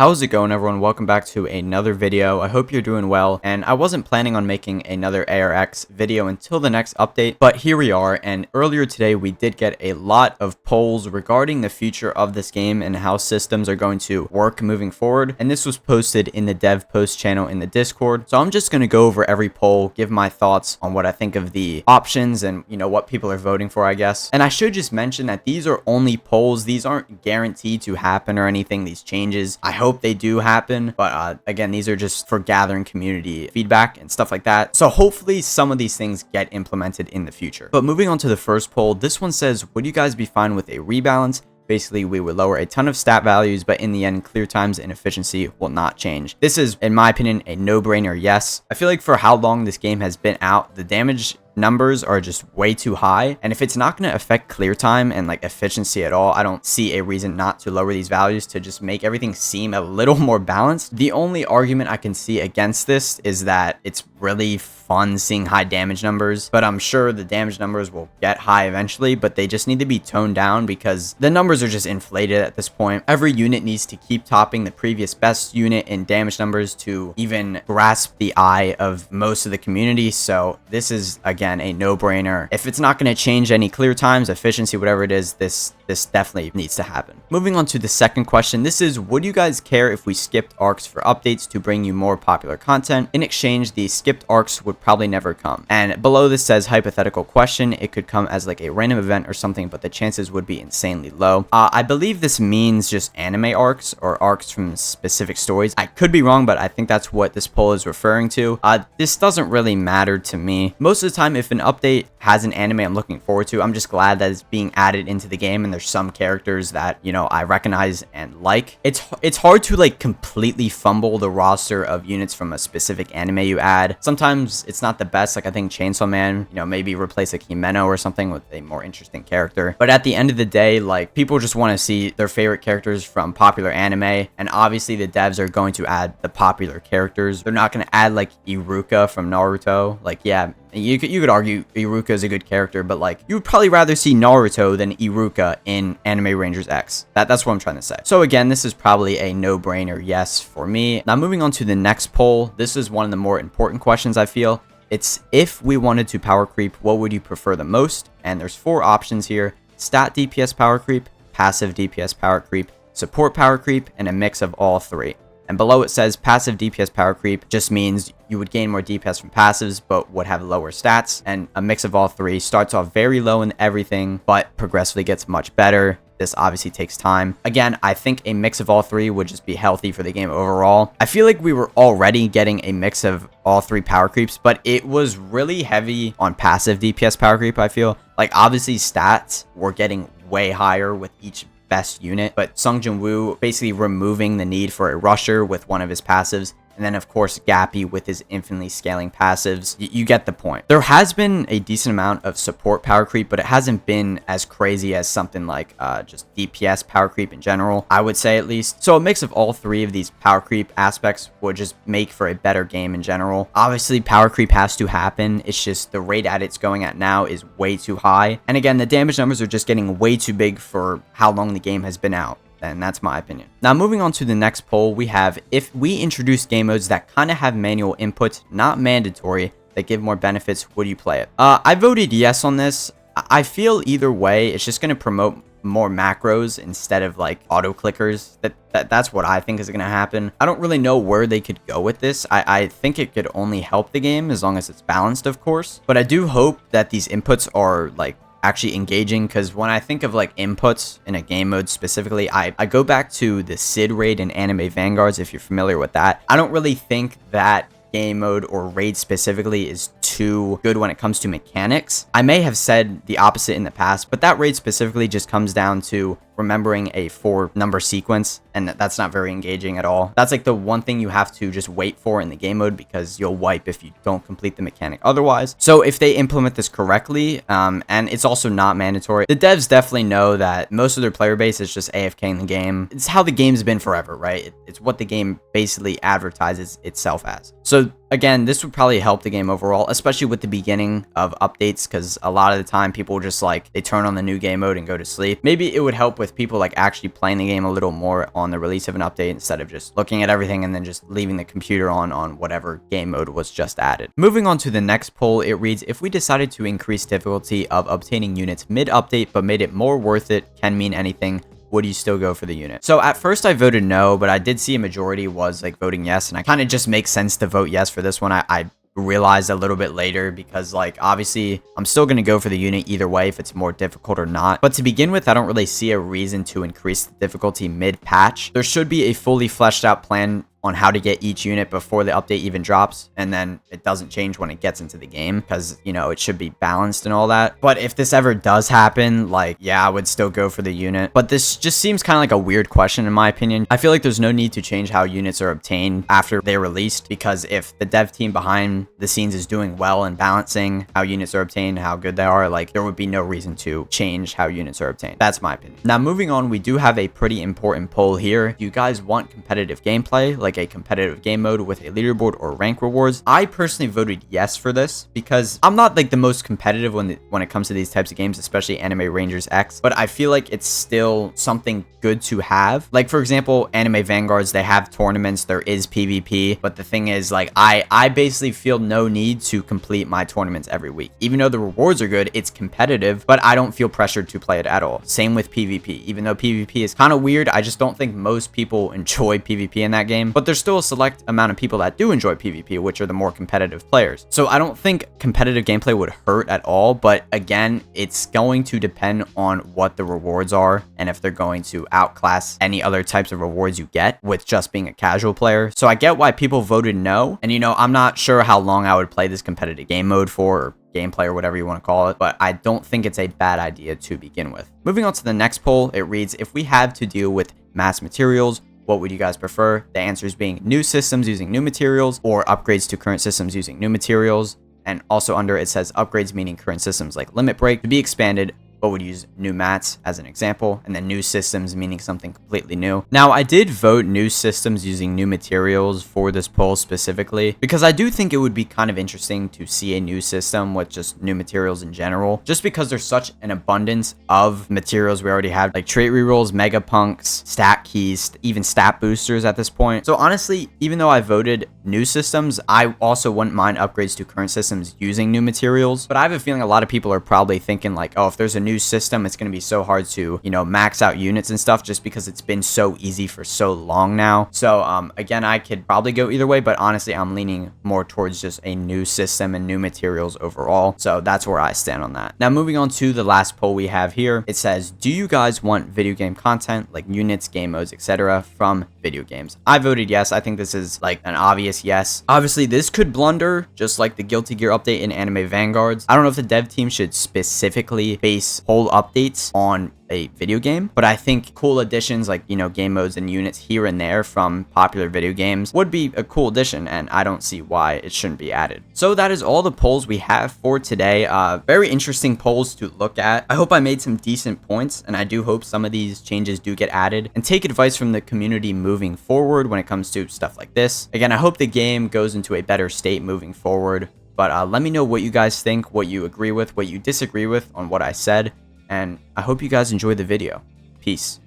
How's it going, everyone? Welcome back to another video. I hope you're doing well, and I wasn't planning on making another ARX video until the next update, but here we are. And earlier today we did get a lot of polls regarding the future of this game and how systems are going to work moving forward, and this was posted in the dev post channel in the Discord. So I'm just going to go over every poll, give my thoughts on what I think of the options and what people are voting for, I guess. And I should just mention that these are only polls. These aren't guaranteed to happen or anything, these changes. I hope they do happen, but again, these are just for gathering community feedback and stuff like that. So hopefully some of these things get implemented in the future. But moving on to the first poll, this one says, would you guys be fine with a rebalance? Basically, we would lower a ton of stat values, but in the end, clear times and efficiency will not change. This is, in my opinion, a no-brainer yes. I feel like for how long this game has been out, the damage numbers are just way too high, and if it's not going to affect clear time and like efficiency at all, I don't see a reason not to lower these values to just make everything seem a little more balanced. The only argument I can see against this is that it's really fun seeing high damage numbers, but I'm sure the damage numbers will get high eventually, but they just need to be toned down because the numbers are just inflated at this point. Every unit needs to keep topping the previous best unit in damage numbers to even grasp the eye of most of the community. So this is, again, a no-brainer. If it's not going to change any clear times, efficiency, whatever it is, this definitely needs to happen. Moving on to the second question, this is, would you guys care if we skipped arcs for updates to bring you more popular content? In exchange, the skipped arcs would probably never come. And below this says hypothetical question. It could come as like a random event or something, but the chances would be insanely low. I believe this means just anime arcs or arcs from specific stories. I could be wrong, but I think that's what this poll is referring to. This doesn't really matter to me. Most of the time, if an update has an anime I'm looking forward to, I'm just glad that it's being added into the game and there's some characters that I recognize and like. It's hard to like completely fumble the roster of units from a specific anime you add. Sometimes it's not the best, like I think Chainsaw Man, maybe replace like Himeno or something with a more interesting character. But at the end of the day, like, people just want to see their favorite characters from popular anime, and obviously the devs are going to add the popular characters. They're not going to add like Iruka from Naruto. Like, yeah, you could argue Iruka is a good character, but like, you would probably rather see Naruto than Iruka in Anime Rangers X. That's what I'm trying to say. So again, this is probably a no-brainer yes for me. Now moving on to the next poll, this is one of the more important questions I feel. It's, if we wanted to power creep, what would you prefer the most? And there's 4 options here: stat DPS power creep, passive DPS power creep, support power creep, and a mix of all 3. And below it says passive DPS power creep just means you would gain more DPS from passives, but would have lower stats. And a mix of all 3 starts off very low in everything, but progressively gets much better. This obviously takes time. Again, I think a mix of all 3 would just be healthy for the game overall. I feel like we were already getting a mix of all 3 power creeps, but it was really heavy on passive DPS power creep, I feel. Like, obviously stats were getting way higher with each best unit, but Sung Jin Woo basically removing the need for a rusher with one of his passives, and then of course Gappy with his infinitely scaling passives. You get the point. There has been a decent amount of support power creep, but it hasn't been as crazy as something like just DPS power creep in general, I would say, at least. So a mix of all 3 of these power creep aspects would just make for a better game in general. Obviously power creep has to happen, it's just the rate at it's going at now is way too high, and again, the damage numbers are just getting way too big for how long the game has been out. And that's my opinion. Now moving on to the next poll, we have, if we introduce game modes that kind of have manual input, not mandatory, that give more benefits, would you play it? I voted yes on this. I feel either way, it's just going to promote more macros instead of like auto clickers. That's what I think is going to happen. I don't really know where they could go with this. I think it could only help the game as long as it's balanced, of course. But I do hope that these inputs are like actually engaging, because when I think of like inputs in a game mode specifically, I go back to the Sid raid in Anime Vanguards, if you're familiar with that. I don't really think that game mode or raid specifically is too good when it comes to mechanics. I may have said the opposite in the past, but that raid specifically just comes down to remembering a 4-number sequence, and that's not very engaging at all. That's like the one thing you have to just wait for in the game mode, because you'll wipe if you don't complete the mechanic otherwise. So if they implement this correctly, and it's also not mandatory, the devs definitely know that most of their player base is just AFK in the game. It's how the game's been forever, right? It's what the game basically advertises itself as. So So again, this would probably help the game overall, especially with the beginning of updates, because a lot of the time people just like, they turn on the new game mode and go to sleep. Maybe it would help with people like actually playing the game a little more on the release of an update instead of just looking at everything and then just leaving the computer on whatever game mode was just added. Moving on to the next poll, it reads, if we decided to increase difficulty of obtaining units mid-update but made it more worth it, can mean anything, would you still go for the unit? So at first I voted no, but I did see a majority was like voting yes, and I kind of just makes sense to vote yes for this one. I realized a little bit later, because like obviously I'm still going to go for the unit either way if it's more difficult or not. But to begin with, I don't really see a reason to increase the difficulty mid-patch. There should be a fully fleshed out plan on how to get each unit before the update even drops, and then it doesn't change when it gets into the game, because you know it should be balanced and all that. But if this ever does happen, like, yeah, I would still go for the unit. But this just seems kind of like a weird question in my opinion. I feel like there's no need to change how units are obtained after they're released, because if the dev team behind the scenes is doing well and balancing how units are obtained, how good they are, like there would be no reason to change how units are obtained. That's my opinion. Now moving on, we do have a pretty important poll here. Do you guys want competitive gameplay, like a competitive game mode with a leaderboard or rank rewards? I personally voted yes for this, because I'm not like the most competitive when it comes to these types of games, especially Anime Rangers X, but I feel like it's still something good to have. Like for example, Anime Vanguards, they have tournaments, there is PvP, but the thing is, like I basically feel no need to complete my tournaments every week. Even though the rewards are good, it's competitive, but I don't feel pressured to play it at all. Same with PvP. Even though PvP is kind of weird, I just don't think most people enjoy PvP in that game, but there's still a select amount of people that do enjoy PvP, which are the more competitive players. So I don't think competitive gameplay would hurt at all, but again, it's going to depend on what the rewards are and if they're going to outclass any other types of rewards you get with just being a casual player. So I get why people voted no, and you know, I'm not sure how long I would play this competitive game mode for, or gameplay, or whatever you want to call it, but I don't think it's a bad idea to begin with. Moving on to the next poll, it reads, if we had to deal with mass materials, what would you guys prefer? The answers being new systems using new materials, or upgrades to current systems using new materials. And also under it says upgrades meaning current systems like Limit Break to be expanded, but would use new mats as an example, and then new systems meaning something completely new. Now, I did vote new systems using new materials for this poll specifically, because I do think it would be kind of interesting to see a new system with just new materials in general, just because there's such an abundance of materials we already have, like trait rerolls, mega punks, stat keys, even stat boosters at this point. So honestly, even though I voted new systems, I also wouldn't mind upgrades to current systems using new materials. But I have a feeling a lot of people are probably thinking like, oh, if there's a new system, it's going to be so hard to, you know, max out units and stuff, just because it's been so easy for so long now. So again, I could probably go either way, but honestly, I'm leaning more towards just a new system and new materials overall. So that's where I stand on that. Now moving on to the last poll we have here, it says, do you guys want video game content like units, game modes, etc. from video games? I voted yes. I think this is like an obvious yes. Obviously, this could blunder, just like the Guilty Gear update in Anime Vanguards. I don't know if the dev team should specifically base whole updates on a video game, but I think cool additions like, you know, game modes and units here and there from popular video games would be a cool addition, and I don't see why it shouldn't be added. So that is all the polls we have for today. Very interesting polls to look at. I hope I made some decent points, and I do hope some of these changes do get added, and take advice from the community moving forward when it comes to stuff like this. Again, I hope the game goes into a better state moving forward, but let me know what you guys think, what you agree with, what you disagree with on what I said, and I hope you guys enjoyed the video. Peace.